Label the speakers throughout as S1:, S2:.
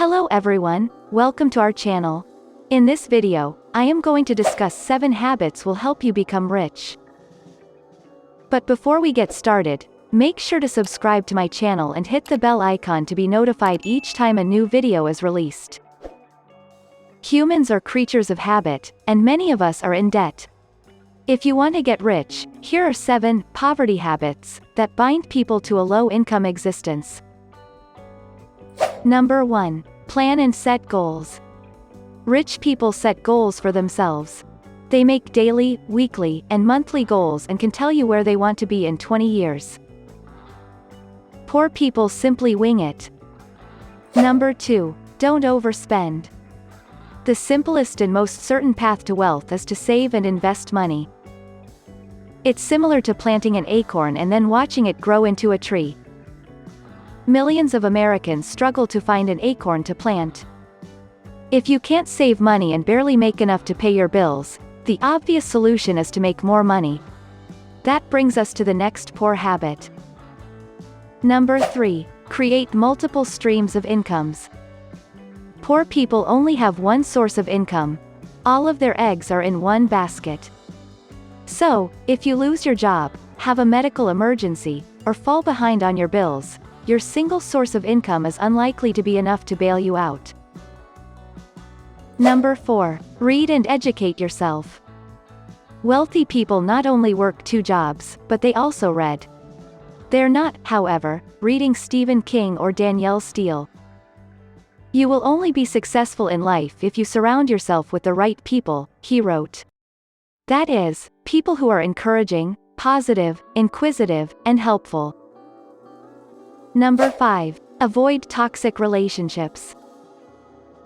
S1: Hello everyone, welcome to our channel. In this video, I am going to discuss 7 habits will help you become rich. But before we get started, make sure to subscribe to my channel and hit the bell icon to be notified each time a new video is released. Humans are creatures of habit, and many of us are in debt. If you want to get rich, here are 7 poverty habits that bind people to a low-income existence. Number 1. Plan and set goals. Rich people set goals for themselves. They make daily, weekly, and monthly goals and can tell you where they want to be in 20 years. Poor people simply wing it. Number 2. Don't overspend. The simplest and most certain path to wealth is to save and invest money. It's similar to planting an acorn and then watching it grow into a tree. Millions of Americans struggle to find an acorn to plant. If you can't save money and barely make enough to pay your bills, the obvious solution is to make more money. That brings us to the next poor habit. Number 3. Create multiple streams of incomes. Poor people only have one source of income. All of their eggs are in one basket. So, if you lose your job, have a medical emergency, or fall behind on your bills, your single source of income is unlikely to be enough to bail you out. Number 4. Read and educate yourself. Wealthy people not only work 2 jobs, but they also read. They're not, however, reading Stephen King or Danielle Steele. You will only be successful in life if you surround yourself with the right people, he wrote. That is, people who are encouraging, positive, inquisitive, and helpful. Number 5. Avoid toxic relationships.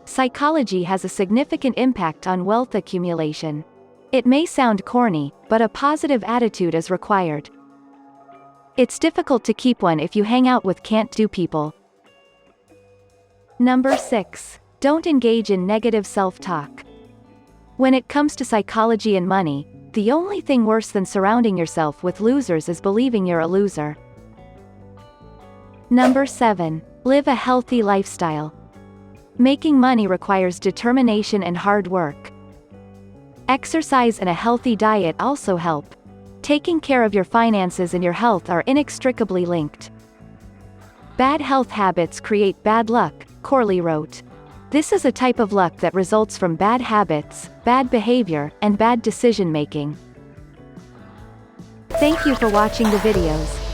S1: Psychology has a significant impact on wealth accumulation. It may sound corny, but a positive attitude is required. It's difficult to keep one if you hang out with can't-do people. Number 6. Don't engage in negative self-talk. When it comes to psychology and money, the only thing worse than surrounding yourself with losers is believing you're a loser. Number 7. Live a healthy lifestyle. Making money requires determination and hard work. Exercise and a healthy diet also help. Taking care of your finances and your health are inextricably linked. Bad health habits create bad luck, Corley wrote. This is a type of luck that results from bad habits, bad behavior, and bad decision-making. Thank you for watching the videos.